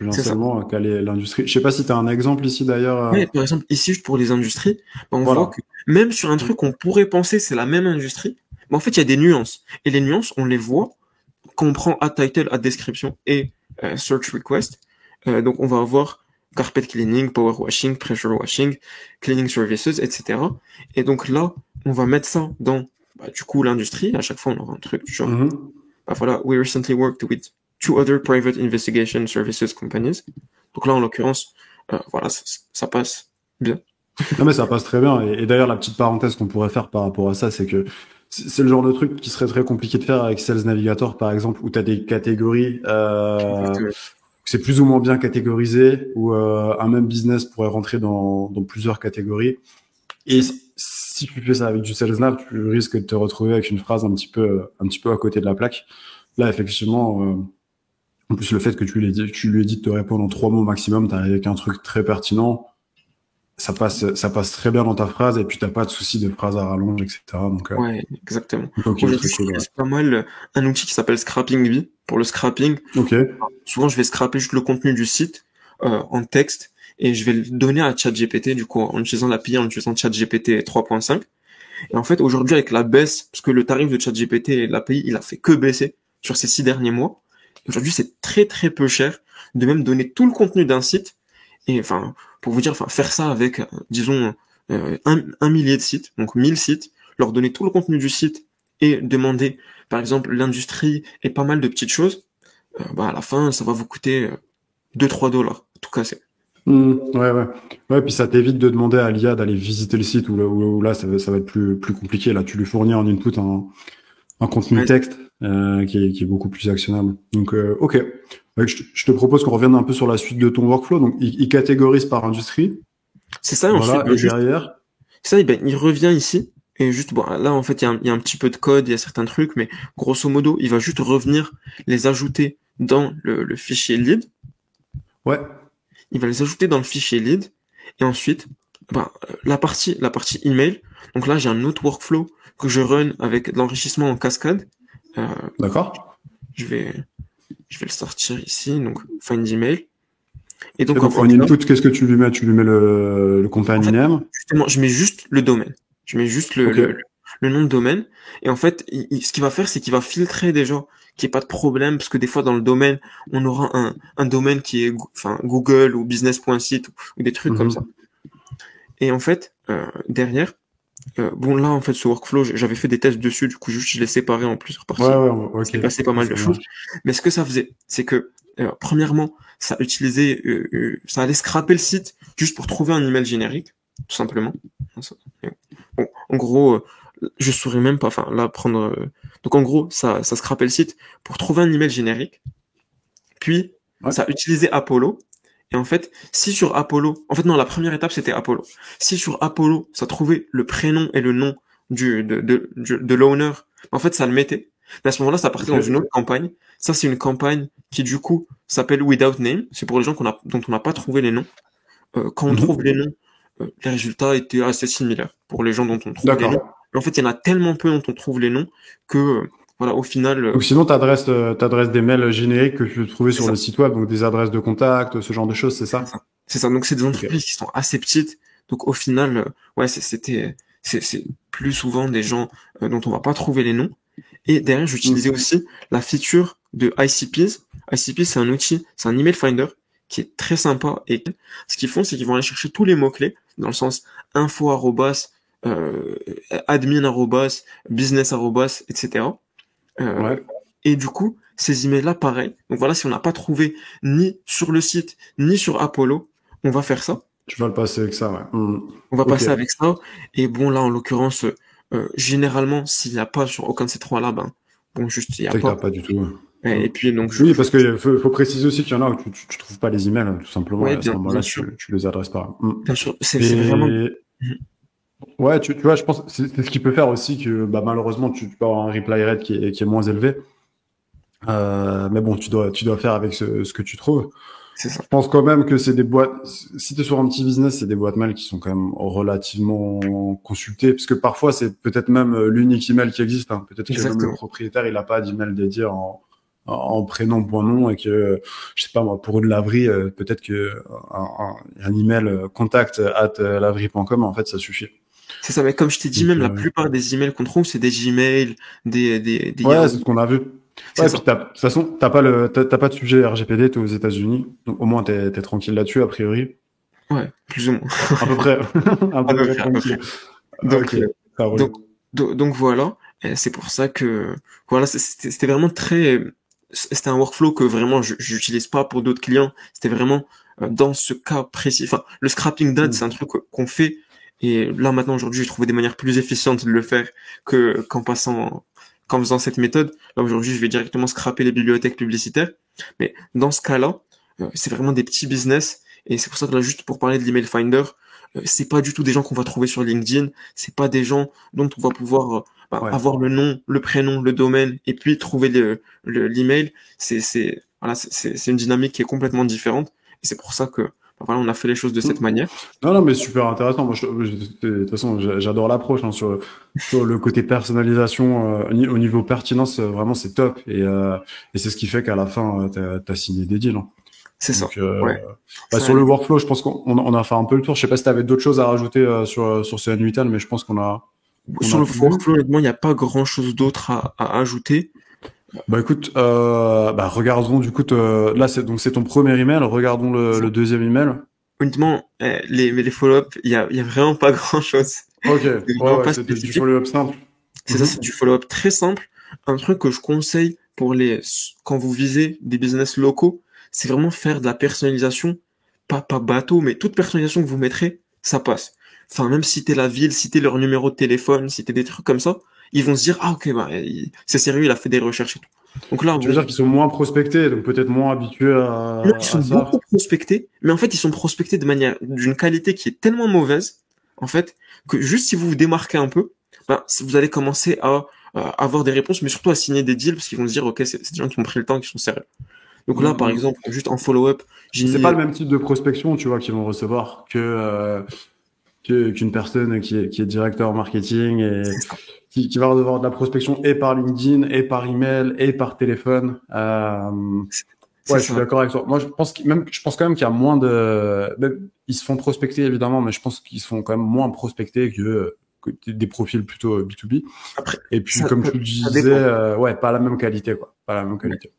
viens seulement caler l'industrie. Je sais pas si t'as un exemple ici d'ailleurs. Oui, par exemple, ici, juste pour les industries, on voit que même sur un truc qu'on pourrait penser c'est la même industrie, en fait, il y a des nuances. Et les nuances, on les voit quand on prend add title, add description et search request. Donc, on va avoir carpet cleaning, power washing, pressure washing, cleaning services, etc. Et donc là, on va mettre ça dans, du coup, l'industrie. À chaque fois, on aura un truc du genre... voilà, we recently worked with 2 other private investigation services companies. Donc là, en l'occurrence, voilà, ça passe bien. Non, mais ça passe très bien. Et d'ailleurs, la petite parenthèse qu'on pourrait faire par rapport à ça, c'est que c'est le genre de truc qui serait très compliqué de faire avec Sales Navigator, par exemple, où tu as des catégories, c'est plus ou moins bien catégorisé, où un même business pourrait rentrer dans plusieurs catégories. Et si tu fais ça avec du Sales Nav, tu risques de te retrouver avec une phrase un petit peu à côté de la plaque. Là, effectivement, en plus le fait que tu lui aies dit de te répondre en 3 mots maximum, t'arrives avec un truc très pertinent. Ça passe très bien dans ta phrase et puis t'as pas de souci de phrase à rallonge, etc. Donc, ouais, exactement. Okay, c'est pas mal un outil qui s'appelle Scrapping Bee. Pour le scrapping, souvent je vais scraper juste le contenu du site en texte et je vais le donner à ChatGPT du coup en utilisant l'API, en utilisant ChatGPT 3.5. Et en fait aujourd'hui avec la baisse, parce que le tarif de ChatGPT et l'API il a fait que baisser sur ces 6 derniers mois. Aujourd'hui c'est très très peu cher de même donner tout le contenu d'un site. Et pour vous dire, faire ça avec, disons, un millier de sites, donc 1000 sites, leur donner tout le contenu du site et demander, par exemple, l'industrie et pas mal de petites choses, à la fin, ça va vous coûter 2-3 $, tout casser. Ouais, puis ça t'évite de demander à l'IA d'aller visiter le site où là, ça va être plus compliqué. Là, tu lui fournis en input un contenu texte qui est beaucoup plus actionnable. Donc, ok. Je te propose qu'on revienne un peu sur la suite de ton workflow. Donc, il catégorise par industrie. C'est ça, voilà, ensuite, et derrière. Ça, il revient ici. Et juste, là, en fait, il y a un petit peu de code, il y a certains trucs, mais grosso modo, il va juste revenir les ajouter dans le fichier lead. Ouais. Il va les ajouter dans le fichier lead. Et ensuite, la partie email. Donc là, j'ai un autre workflow que je run avec de l'enrichissement en cascade. D'accord. Je vais le sortir ici. Donc, find email. Et Et donc, en donc, fait, en là, input, qu'est-ce que tu lui mets? Tu lui mets le en company fait, name? justement, je mets juste le domaine. Je mets juste Ok. le nom de domaine. Et en fait, ce qu'il va faire, c'est qu'il va filtrer déjà qu'il n'y ait pas de problème, parce que des fois, dans le domaine, on aura un domaine qui est, enfin, Google ou business.site ou des trucs comme ça. Mhm. Et en fait, derrière, bon, là, en fait, ce workflow, j'avais fait des tests dessus, du coup, juste, je l'ai séparé en plusieurs Ouais, parties. ouais, ok. C'est passé pas mal Ça de choses. marche. Mais ce que ça faisait, c'est que, premièrement, ça utilisait, ça allait scraper le site juste pour trouver un email générique, tout simplement. Bon, en gros, je saurais même pas, enfin, là, prendre, donc en gros, ça scrapait le site pour trouver un email générique. Puis, Ouais. ça utilisait Apollo. Et en fait, si sur Apollo, en fait, non, la première étape, c'était Apollo. Si sur Apollo, ça trouvait le prénom et le nom de l'owner, en fait, ça le mettait. Mais à ce moment-là, ça partait Ok. dans une autre campagne. Ça, c'est une campagne qui, du coup, s'appelle Without Name. C'est pour les gens dont on n'a pas trouvé les noms. Quand on trouve Mhm. les noms, les résultats étaient assez similaires pour les gens dont on trouve les noms. D'accord. Mais en fait, il y en a tellement peu dont on trouve les noms que, voilà, au final, Donc sinon, t'adresses des mails génériques que tu peux trouver c'est sur ça. le site web, donc des adresses de contact, ce genre de choses, c'est C'est ça? ça. C'est ça. Donc c'est des Ok. entreprises qui sont assez petites. Donc au final, ouais, c'est plus souvent des gens dont on va pas trouver les noms. Et derrière, j'utilisais Mm. aussi la feature de ICPs. ICPs, c'est un outil, c'est un email finder qui est très sympa. Et ce qu'ils font, c'est qu'ils vont aller chercher tous les mots-clés dans le sens info arrobas, euh, admin arrobas, business arrobas, etc. Euh, Ouais. et du coup, ces emails-là, pareil. Donc voilà, si on n'a pas trouvé ni sur le site, ni sur Apollo, on va faire ça. Tu vas le passer avec ça, ouais. Mm. On va Ok. passer avec ça. Et bon, là, en l'occurrence, généralement, s'il n'y a pas sur aucun de ces trois-là, ben, bon, juste, il n'y a C'est que t'as pas. pas du tout. Et Mm. puis, donc, Oui, parce que faut préciser aussi qu'il y en a où tu trouves pas les emails, tout simplement, et ouais, à ce bien moment-là, sûr. tu les adresses pas. Mm. Bien sûr. C'est vraiment, Et Mhm. ouais, tu vois, je pense que c'est ce qui peut faire aussi que bah, malheureusement, tu peux avoir un reply rate qui est moins élevé. Mais bon, tu dois faire avec ce que tu trouves. c'est ça. Je pense quand même que c'est des boîtes, si tu es sur un petit business, c'est des boîtes mail qui sont quand même relativement consultées, parce que parfois c'est peut-être même l'unique email qui existe, hein. Peut-être que même le Exactement. propriétaire, il a pas d'email dédié en prénom, point nom, et que, je sais pas moi, pour une laverie, peut-être que un email contact at laverie.com, en fait, ça suffit. C'est ça. Mais comme je t'ai dit, Donc, même la plupart des emails qu'on trouve, c'est des Gmail, des ouais, Yahoo. c'est ce qu'on a vu. C'est Ouais, puis ça. de toute façon, t'as pas de sujet RGPD, t'es aux États-Unis, donc au moins t'es tranquille là-dessus, a priori. Ouais, plus ou moins. À peu près, à À peu peu près près, à peu près. tranquille. Donc, Ok, ça roule. donc, donc voilà. Et c'est pour ça que, voilà, c'était vraiment c'était un workflow que vraiment j'utilise pas pour d'autres clients. C'était vraiment dans ce cas précis. Enfin, le scrapping date, c'est un Hmm. truc qu'on fait. Et là, maintenant, aujourd'hui, j'ai trouvé des manières plus efficientes de le faire qu'en faisant cette méthode. Là, aujourd'hui, je vais directement scraper les bibliothèques publicitaires. Mais dans ce cas-là, c'est vraiment des petits business. Et c'est pour ça que là, juste pour parler de l'email finder, c'est pas du tout des gens qu'on va trouver sur LinkedIn, c'est pas des gens dont on va pouvoir Ouais. avoir le nom, le prénom, le domaine et puis trouver l'email. Voilà, c'est une dynamique qui est complètement différente et c'est pour ça que voilà, on a fait les choses de Hmm. cette manière. Non, non, mais super intéressant. Moi, de toute façon, j'adore l'approche, hein, sur le côté personnalisation, au niveau pertinence, vraiment, c'est top. Et c'est ce qui fait qu'à la fin, t'as signé des deals, hein. C'est ça. Donc, Ouais. bah, Ça, sur le workflow, je pense qu'on a fait un peu le tour. Je sais pas si tu avais d'autres choses à rajouter sur ce N8N, mais je pense qu'on sur a le tout vu. workflow, honnêtement, il n'y a pas grand-chose d'autre à ajouter. Bah écoute, bah regardons du coup, là c'est ton premier email. Regardons le deuxième email. Honnêtement, les follow-up, il y a vraiment pas grand-chose. Ok, C'est ouais, vraiment ouais, pas c'est du spécifique. follow-up simple. C'est ça, c'est Mhm. du follow-up très simple. Un truc que je conseille quand vous visez des business locaux, c'est vraiment faire de la personnalisation, pas bateau, mais toute personnalisation que vous mettrez, ça passe. Enfin, même si t'es la ville, si t'es leur numéro de téléphone, si t'es des trucs comme ça, ils vont se dire, ah, ok, bah, c'est sérieux, il a fait des recherches et tout. Donc là, Tu veux bon, dire qu'ils sont moins prospectés, donc peut-être moins habitués non, ils à sont beaucoup ça. prospectés, mais en fait, ils sont prospectés d'une qualité qui est tellement mauvaise, en fait, que juste si vous vous démarquez un peu, ben, vous allez commencer à avoir des réponses, mais surtout à signer des deals, parce qu'ils vont se dire, ok, c'est des gens qui ont pris le temps, qui sont sérieux. Donc là, par Mhm. exemple, juste en follow-up, j'ai C'est mis, pas le même type de prospection, tu vois, qu'ils vont recevoir qu'une personne qui est directeur marketing et c'est ça, qui va recevoir de la prospection et par LinkedIn, et par email, et par téléphone. C'est Ouais, je suis ça. d'accord avec toi. Moi, je pense quand même qu'il y a moins même, ils se font prospecter évidemment, mais je pense qu'ils se font quand même moins prospecter que des profils plutôt B2B. Après, Et puis, comme tu le ça disais, dépend. ouais, pas la même qualité, quoi. Pas la même Ouais. qualité.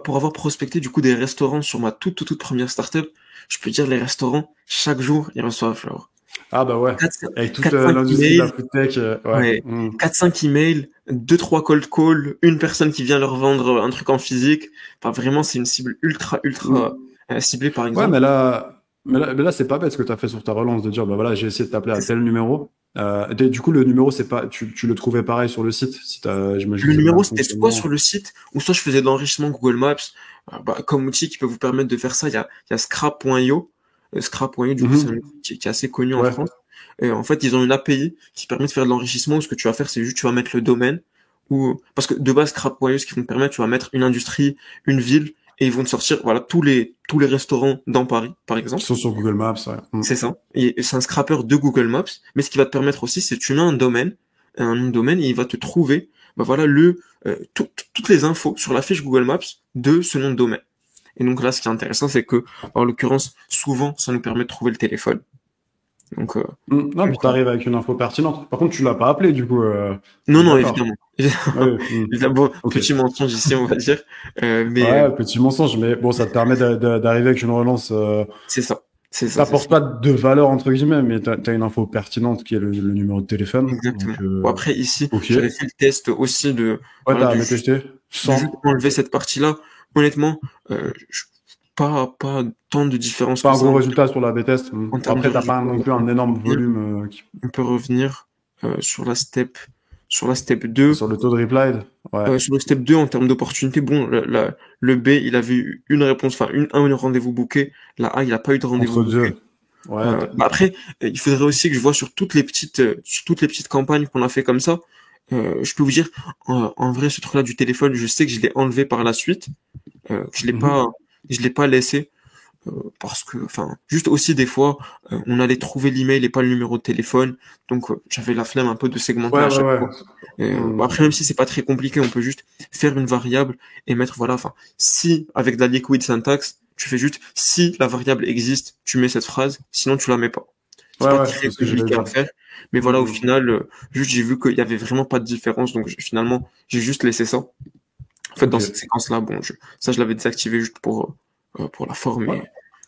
Pour avoir prospecté du coup des restaurants sur ma toute première startup, je peux dire les restaurants, chaque jour, ils reçoivent genre Ah bah ouais. 4, Avec toute 4-5 l'industrie de la emails, food tech, ouais. ouais, Mm. 4-5 emails, 2-3 cold calls, une personne qui vient leur vendre un truc en physique. Enfin, vraiment, c'est une cible ultra Mm. ciblée, par Ouais, exemple. mais là, c'est pas bête ce que tu as fait sur ta relance de dire, bah voilà, j'ai essayé de t'appeler à C'est ça. tel numéro. Du coup, le numéro, c'est pas, tu le trouvais pareil sur le site, si j'imagine que Le c'est le numéro, même c'était soit sur fonctionnement. le site, ou soit je faisais de l'enrichissement Google Maps. Comme outil qui peut vous permettre de faire ça, il y a Scrap.io. Scrap.io, du coup, c'est un Mhm. outil qui est assez connu en Ouais. France. Et en fait, ils ont une API qui permet de faire de l'enrichissement où ce que tu vas faire, c'est juste, tu vas mettre le domaine parce que de base, Scrap.io, ce qu'ils vont te permettre, tu vas mettre une industrie, une ville, et ils vont te sortir, voilà, tous les restaurants dans Paris, par Qui exemple. sont sur Google Maps, ouais. Mm. C'est ça. Et c'est un scrapper de Google Maps. Mais ce qui va te permettre aussi, c'est que tu mets un nom de domaine, et il va te trouver, bah voilà, toutes les infos sur la fiche Google Maps de ce nom de domaine. Et donc là, ce qui est intéressant, c'est que, en l'occurrence, souvent, ça nous permet de trouver le téléphone. Donc, Mm. Non, puis t'arrives avec une info pertinente. Par contre, tu l'as pas appelé, du coup, on non, est non, d'accord. évidemment. Ouais. Mm. Évidemment, Ok. petit mensonge ici, on va dire. Mais Ouais, petit mensonge, mais bon, ça te permet d'arriver avec une relance. c'est ça. C'est ça, c'est ça. T'apportes pas de valeur entre guillemets, mais t'as une info pertinente qui est le numéro de téléphone. Exactement. Donc, Bon, après, ici, ok. j'avais fait le test aussi Ouais, voilà, t'as testé de juste 100. enlever cette partie-là. Honnêtement, pas tant de différence Pas que un ça gros résultat sur la B-test. en Bon, termes de après, t'as pas résultats. non plus un énorme volume On peut revenir sur la step 2. sur le taux de reply. Ouais. Sur le step 2, en termes d'opportunité, bon, le B, il avait eu une réponse, enfin, un rendez-vous booké. La A, il n'a pas eu de rendez-vous Entre booké. deux. Ouais. Après, il faudrait aussi que je vois sur toutes les petites campagnes qu'on a fait comme ça. Je peux vous dire, en vrai, ce truc-là du téléphone, je sais que je l'ai enlevé par la suite, que Mhm. je l'ai pas laissé. Parce que, enfin, juste aussi des fois, on allait trouver l'email et pas le numéro de téléphone, donc j'avais la flemme un peu de segmenter Ouais, à ouais, chaque ouais. fois. Hmm. Après, même si c'est pas très compliqué, on peut juste faire une variable et mettre, voilà, enfin, si avec de la liquid syntax, tu fais juste si la variable existe, tu mets cette phrase, sinon tu la mets pas. C'est Ouais, pas ouais, très c'est ce que j'allais compliqué à dire. faire, mais voilà, au Hmm. final, juste j'ai vu qu'il y avait vraiment pas de différence, donc finalement, j'ai juste laissé ça. En fait, dans Ok. cette séquence-là, bon, ça je l'avais désactivé juste pour la forme, Ouais.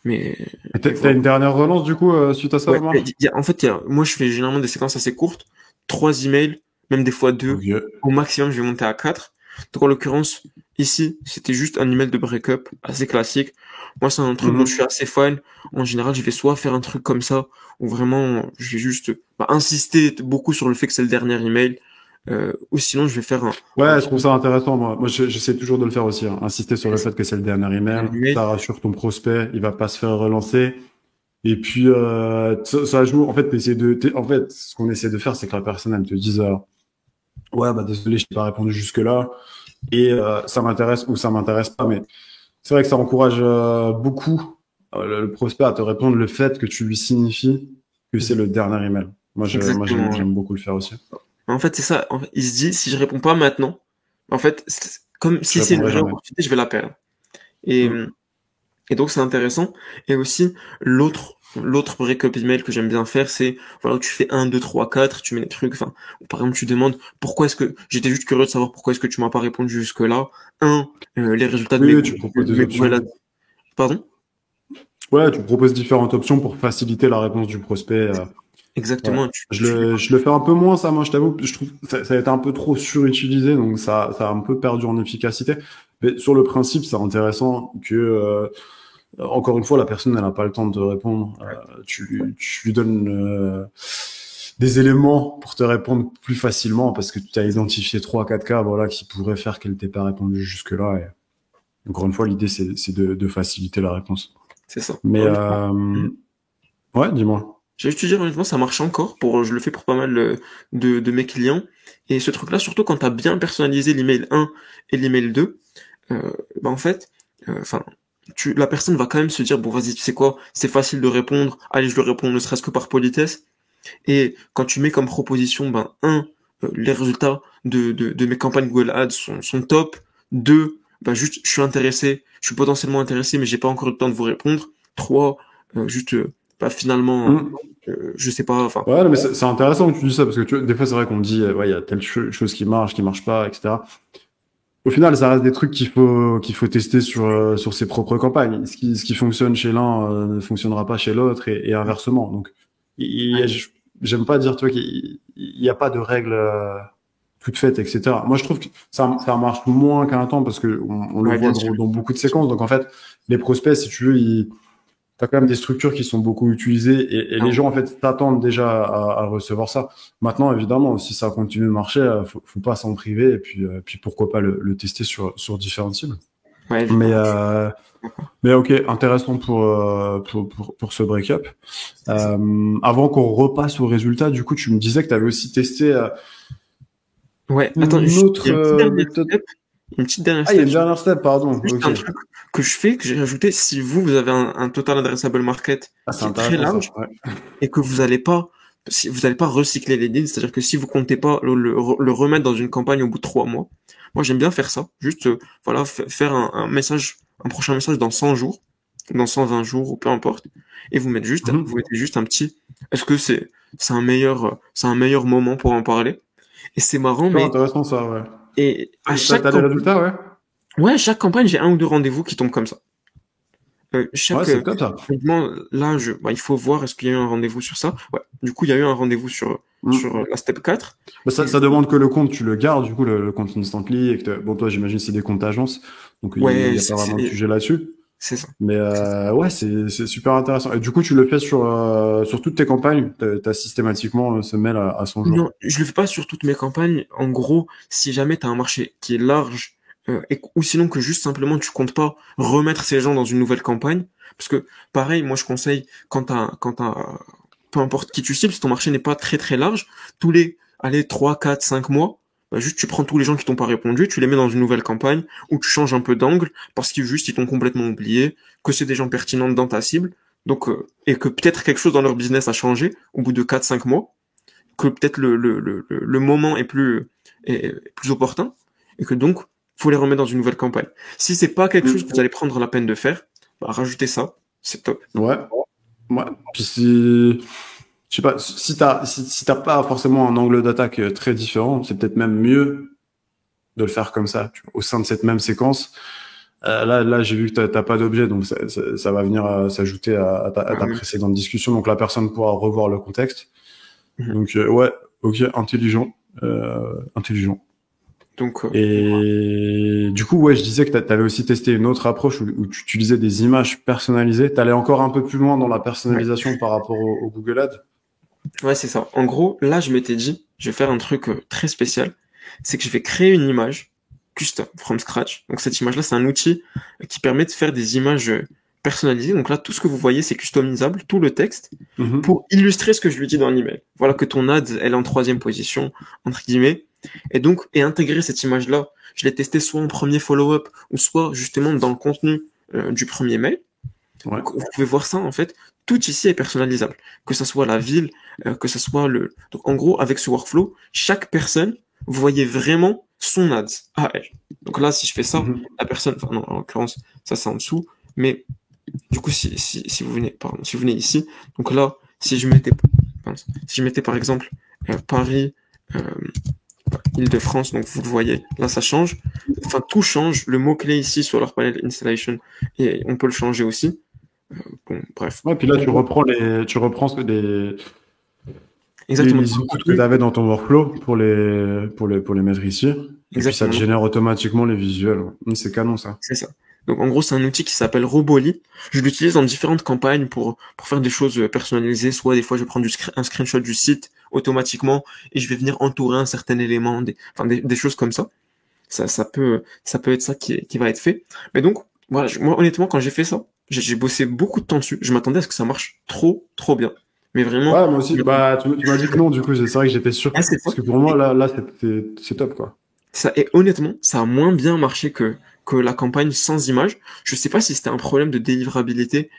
mais, Et mais t'as voilà. une dernière relance du coup suite à ça, Ouais, Omar? en fait, moi je fais généralement des séquences assez courtes, 3 emails, même des fois deux, Ok. au maximum je vais monter à 4. Donc en l'occurrence, ici, c'était juste un email de break-up assez classique. Moi, c'est un truc dont je suis Mhm. assez fan. En général, je vais soit faire un truc comme ça, ou vraiment, je vais juste insister beaucoup sur le fait que c'est le dernier email, ou sinon je vais faire un Ouais, je truc trouve ça intéressant, moi. Moi, j'essaie toujours de le faire aussi, hein. Insister sur le fait que c'est le dernier email. email. Ça rassure ton prospect, il va pas se faire relancer. Et puis, ça joue, en fait, en fait, ce qu'on essaie de faire, c'est que la personne, elle te dise, ouais, bah, désolé, je t'ai pas répondu jusque-là. Et, ça m'intéresse ou ça m'intéresse pas. Mais c'est vrai que ça encourage, beaucoup, le prospect à te répondre le fait que tu lui signifies que c'est Mhm. le dernier email. Moi, Exactement, ouais. j'aime beaucoup le faire aussi. En fait, c'est ça. En fait, il se dit, si je réponds pas maintenant, en fait, comme Je si c'est une répondrai vraie jamais. opportunité, je vais la perdre. Et, Mm. et donc, c'est intéressant. Et aussi, l'autre break-up email que j'aime bien faire, c'est, voilà, tu fais 1, 2, 3, 4, tu mets des trucs, enfin, ou par exemple, tu demandes pourquoi est-ce que, j'étais juste curieux de savoir pourquoi est-ce que tu m'as pas répondu jusque-là. Les résultats de Oui, oui, tu proposes de des mes Google options. Ads. Pardon? Ouais, tu proposes différentes options pour faciliter la réponse du prospect. Ouais. Exactement. Je le fais un peu moins, ça, moi, je t'avoue. Je trouve que ça a été un peu trop surutilisé, donc ça a un peu perdu en efficacité. Mais sur le principe, c'est intéressant que, encore une fois, la personne, elle n'a pas le temps de te répondre. Tu lui donnes, des éléments pour te répondre plus facilement parce que tu as identifié 3, 4 cas, voilà, qui pourraient faire qu'elle t'ait pas répondu jusque-là. Et encore une fois, l'idée, c'est de faciliter la réponse. C'est ça. Mais, Honnêtement. ouais, dis-moi. J'ai juste te dire, honnêtement, ça marche encore je le fais pour pas mal de mes clients. Et ce truc-là, surtout quand tu as bien personnalisé l'email 1 et l'email 2, en fait, enfin, la personne va quand même se dire, bon, vas-y, tu sais quoi, c'est facile de répondre, allez, je le réponds ne serait-ce que par politesse. Et quand tu mets comme proposition, les résultats de mes campagnes Google Ads sont top. Deux, bah juste, je suis intéressé, je suis potentiellement intéressé, mais j'ai pas encore eu le temps de vous répondre. 3, juste, bah finalement, Mm. je sais pas, enfin, Ouais, non, mais c'est intéressant que tu dis ça parce que des fois c'est vrai qu'on dit ouais il y a telle chose qui marche pas, etc. Au final, ça reste des trucs qu'il faut tester sur ses propres campagnes. Ce qui fonctionne chez l'un ne fonctionnera pas chez l'autre et inversement. Donc, j'aime pas dire tu vois qu'il y a pas de règles toutes faites, etc. Moi, je trouve que ça marche moins qu'un temps parce que on le ouais, voit bien sûr. dans beaucoup de séquences. Donc en fait, les prospects, si tu veux, t'as quand même des structures qui sont beaucoup utilisées et les Ah, gens en fait t'attendent déjà à recevoir ça. Maintenant, évidemment, si ça continue de marcher, faut pas s'en priver et puis pourquoi pas le tester sur différentes cibles. ouais, Mais évidemment. D'accord. ok, intéressant pour ce break-up. Avant qu'on repasse au résultat, du coup, tu me disais que tu avais aussi testé Ouais, attends, une juste, il y autre a une petite dernière méthode. step, une petite dernière Ah, il y a step, une dernière step, pardon. juste Ok. un truc que je fais, que j'ai rajouté, si vous avez un total addressable market Ah, c'est qui est très intéressant ça. large Ouais. et que vous allez pas, si vous allez pas recycler les leads, c'est-à-dire que si vous comptez pas le remettre dans une campagne au bout de 3 mois, moi j'aime bien faire ça, juste, voilà, faire un message, un prochain message dans 100 jours, dans 120 jours ou peu importe, et vous Mhm. mettez juste un petit, est-ce que c'est un meilleur moment pour en parler? Et c'est marrant, Super mais, intéressant ça, ouais. et à chaque T'as des campagne, résultats, ouais? ouais, chaque campagne, j'ai un ou deux rendez-vous qui tombent comme ça. Ouais, Chaque c'est top ça. événement, là, il faut voir est-ce qu'il y a eu un rendez-vous sur ça. Ouais. Du coup, il y a eu un rendez-vous sur Mm. la step 4. Bah, Et ça demande que le compte, tu le gardes, du coup, le compte Instantly. Bon, toi, j'imagine c'est des comptes d'agence, donc il ouais, y a pas vraiment de sujet là-dessus. c'est ça. Mais ouais, c'est super intéressant. Et du coup, tu le fais sur toutes tes campagnes. T'as systématiquement ce mail à 100 jours. Non, je le fais pas sur toutes mes campagnes. En gros, si jamais tu as un marché qui est large, ou sinon que juste simplement tu comptes pas remettre ces gens dans une nouvelle campagne, parce que pareil, moi je conseille peu importe qui tu cibles, si ton marché n'est pas très très large, allez, 3, 4, 5 mois, bah juste tu prends tous les gens qui t'ont pas répondu, tu les mets dans une nouvelle campagne, où tu changes un peu d'angle, parce qu'ils juste ils t'ont complètement oublié, que c'est des gens pertinents dans ta cible, donc et que peut-être quelque chose dans leur business a changé au bout de 4, 5 mois, que peut-être le moment est plus opportun, et que donc faut les remettre dans une nouvelle campagne. Si c'est pas quelque chose que vous Mm. allez prendre la peine de faire, bah rajoutez ça, c'est top. Ouais, ouais. Puis je sais pas, si t'as pas forcément un angle d'attaque très différent, c'est peut-être même mieux de le faire comme ça, tu vois, au sein de cette même séquence. Là, j'ai vu que t'as pas d'objet, donc ça va venir s'ajouter à ta Ouais. précédente discussion, donc la personne pourra revoir le contexte. Mhm. Donc ouais, ok, intelligent, intelligent. Donc Et du coup, ouais, je disais que t'avais aussi testé une autre approche où tu utilisais des images personnalisées. T'allais encore un peu plus loin dans la ouais. personnalisation par rapport au Google Ads. Ouais, c'est ça. En gros, là, je m'étais dit, je vais faire un truc très spécial. C'est que je vais créer une image custom, from scratch. Donc, cette image-là, c'est un outil qui permet de faire des images personnalisées. Donc là, tout ce que vous voyez, c'est customisable, tout le texte, Mhm. pour illustrer ce que je lui dis dans l'email. Voilà que ton ad, elle est en troisième position, entre guillemets. Et intégrer cette image-là, je l'ai testé soit en premier follow-up, ou soit justement dans le contenu du premier mail. Ouais. Donc, vous pouvez voir ça, en fait, tout ici est personnalisable. Que ça soit la ville, que ça soit le... Donc, en gros, avec ce workflow, chaque personne, vous voyez vraiment son ads à elle. Donc là, si je fais ça, Mhm. la personne, enfin non, en l'occurrence, ça c'est en dessous, mais du coup, si vous venez, pardon, si vous venez ici, donc là, si je mettais par exemple Paris, euh, Île-de-France, donc vous le voyez, là ça change. Enfin, tout change. Le mot-clé ici sur leur panel installation, et on peut le changer aussi. Bon, bref. Ouais, puis là, En gros, tu reprends exactement. les inputs que tu Contenu, avais dans ton workflow pour les mettre ici. Et puis ça te exactement. génère automatiquement les visuels. C'est canon ça. C'est ça. Donc en gros, c'est un outil qui s'appelle Roboli. Je l'utilise dans différentes campagnes pour faire des choses personnalisées. Soit des fois, je prends un screenshot du site automatiquement et je vais venir entourer un certain élément, des choses comme ça. Ça peut être ça qui va être fait. Mais donc, voilà, moi honnêtement, quand j'ai fait ça, j'ai bossé beaucoup de temps dessus. Je m'attendais à ce que ça marche trop, trop bien. Mais vraiment, Ouais, moi aussi. Bah, tu m'as dit que non, du coup, c'est vrai que j'étais ah, surpris. c'est ça. Parce que pour moi, là, c'est top, quoi. Et honnêtement, ça a moins bien marché que la campagne sans image. Je sais pas si c'était un problème de délivrabilité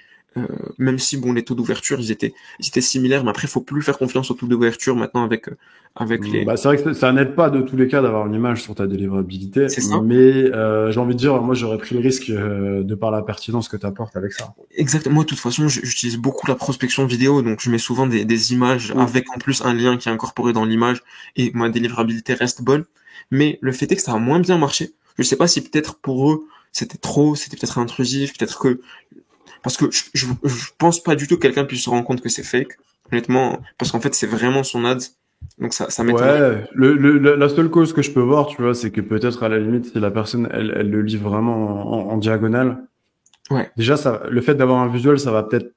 même si bon les taux d'ouverture ils étaient similaires, mais après faut plus faire confiance aux taux d'ouverture maintenant avec les. Bah, c'est vrai que ça n'aide pas de tous les cas d'avoir une image sur ta délivrabilité, C'est ça. mais j'ai envie de dire, moi j'aurais pris le risque de par la pertinence que tu apportes avec ça. Exactement. Moi, de toute façon, j'utilise beaucoup la prospection vidéo, donc je mets souvent des images avec en plus un lien qui est incorporé dans l'image et ma délivrabilité reste bonne. Mais le fait est que ça a moins bien marché. Je sais pas si peut-être pour eux c'était peut-être intrusif, peut-être que parce que je pense pas du tout que quelqu'un puisse se rendre compte que c'est fake, honnêtement, parce qu'en fait c'est vraiment son ad, donc ça m'étonnerait. Ouais, la seule cause que je peux voir, tu vois, c'est que peut-être à la limite, si la personne, elle le lit vraiment en diagonale, Ouais, déjà, le fait d'avoir un visuel, ça va peut-être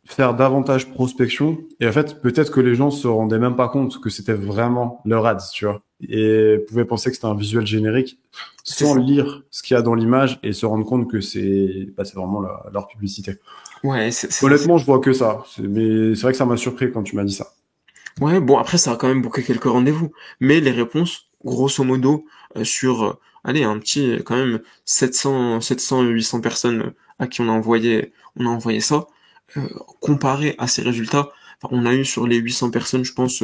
faire davantage prospection. Et en fait, peut-être que les gens se rendaient même pas compte que c'était vraiment leur ads, tu vois. Et pouvaient penser que c'était un visuel générique c'est sans ça. lire ce qu'il y a dans l'image et se rendre compte que c'est vraiment leur publicité. Ouais, c'est ça. Honnêtement, je vois que ça. Mais c'est vrai que ça m'a surpris quand tu m'as dit ça. Ouais, bon après ça a quand même booké quelques rendez-vous, mais les réponses, grosso modo, sur, allez, un petit, quand même 800 personnes à qui on a envoyé ça, euh, comparé à ces résultats, enfin, on a eu sur les 800 personnes, je pense,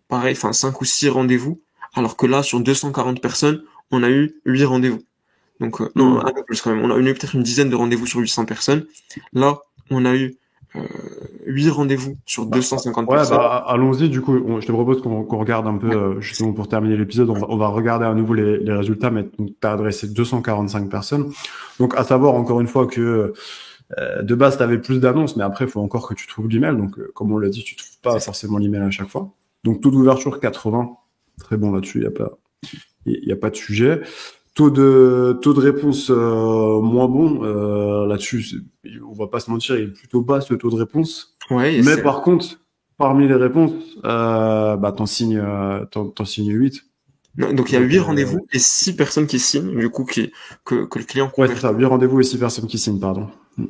pareil, enfin 5 ou 6 rendez-vous, alors que là sur 240 personnes, on a eu 8 rendez-vous. Donc non, Hmm. un peu plus quand même. On a eu peut-être une dizaine de rendez-vous sur 800 personnes. Là, on a eu euh, 8 rendez-vous sur Bah, 250 ouais, personnes. bah, allons-y. Du coup, je te propose qu'on regarde un peu, Ouais, justement, pour terminer l'épisode, on va regarder à nouveau les résultats, mais tu as adressé 245 personnes. Donc, à savoir, encore une fois, que de base, tu avais plus d'annonces, mais après, il faut encore que tu trouves l'email. Donc, comme on l'a dit, tu trouves pas c'est ça. forcément l'email à chaque fois. Donc, taux d'ouverture 80. Très bon là-dessus, il y a pas de sujet. Taux de réponse moins bon là-dessus, on va pas se mentir, il est plutôt bas ce taux de réponse. Ouais, et Mais c'est par contre, parmi les réponses, bah t'en signes 8. non, donc il y a Donc 8 rendez-vous et 6 personnes qui signent, du coup que le client ouais, c'est convertit. ça, 8 rendez-vous et 6 personnes qui signent, pardon.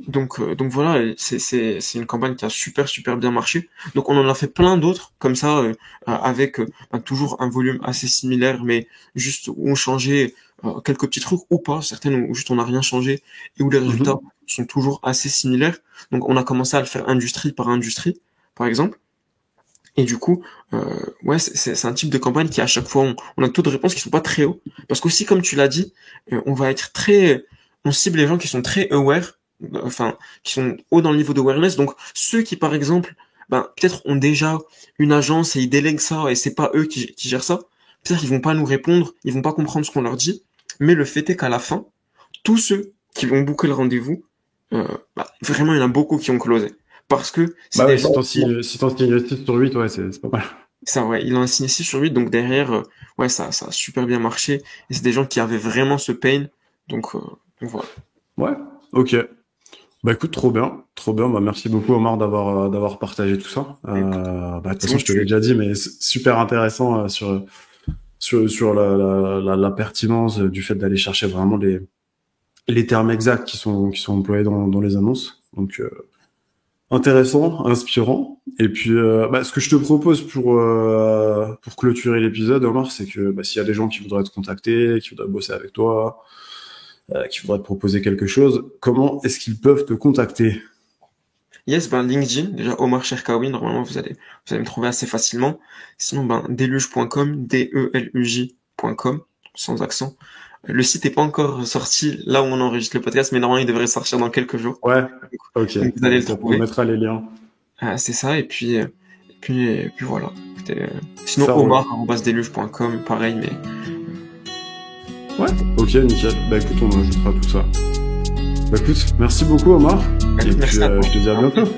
Donc voilà, c'est une campagne qui a super bien marché. Donc on en a fait plein d'autres comme ça avec ben, toujours un volume assez similaire, mais juste où on changeait quelques petits trucs ou pas, certaines où juste on n'a rien changé et où les résultats Mhm. sont toujours assez similaires. Donc on a commencé à le faire industrie par industrie, par exemple. Et du coup, ouais, c'est un type de campagne qui à chaque fois on a des taux de réponse qui sont pas très hauts, parce qu'aussi comme tu l'as dit, on cible les gens qui sont très aware, enfin qui sont hauts dans le niveau d'awareness. Donc ceux qui par exemple, ben peut-être ont déjà une agence et ils délèguent ça et c'est pas eux qui gèrent ça, peut-être ils vont pas nous répondre, ils vont pas comprendre ce qu'on leur dit. Mais le fait est qu'à la fin, tous ceux qui vont booker le rendez-vous, bah, vraiment il y en a beaucoup qui ont closé, parce que c'est Bah des ouais, gens. si t'en signes 6 sur 8, ouais, c'est pas mal. Ça, ouais, il en a signé 6 sur 8, donc derrière, ouais, ça a super bien marché. Et c'est des gens qui avaient vraiment ce pain. Donc voilà. Ouais, ok. Bah écoute, trop bien, trop bien. Bah merci beaucoup Omar d'avoir partagé tout ça. Écoute, Bah de toute c'est façon, bon, je te l'ai déjà dit, mais c'est super intéressant sur la pertinence du fait d'aller chercher vraiment les termes exacts qui sont employés dans les annonces. Donc intéressant, inspirant. Et puis bah, ce que je te propose pour clôturer l'épisode, Omar, c'est que bah, s'il y a des gens qui voudraient te contacter, qui voudraient bosser avec toi, qui voudraient te proposer quelque chose, comment est-ce qu'ils peuvent te contacter? yes, ben LinkedIn, déjà Omar Cherkaoui, normalement vous allez me trouver assez facilement. Sinon, ben deluge.com, deluj.com, sans accent. Le site est pas encore sorti là où on enregistre le podcast, mais normalement il devrait sortir dans quelques jours. Ouais, ok. Donc vous allez Bon, le on trouver. mettra les liens. C'est ça, et puis voilà. Écoutez, sinon Ça roule. omar@deluge.com, pareil, mais Ouais, ok, nickel. Bah écoute, on ajoutera tout ça. Bah écoute, merci beaucoup Omar. Et puis merci à toi. je te dis à bientôt.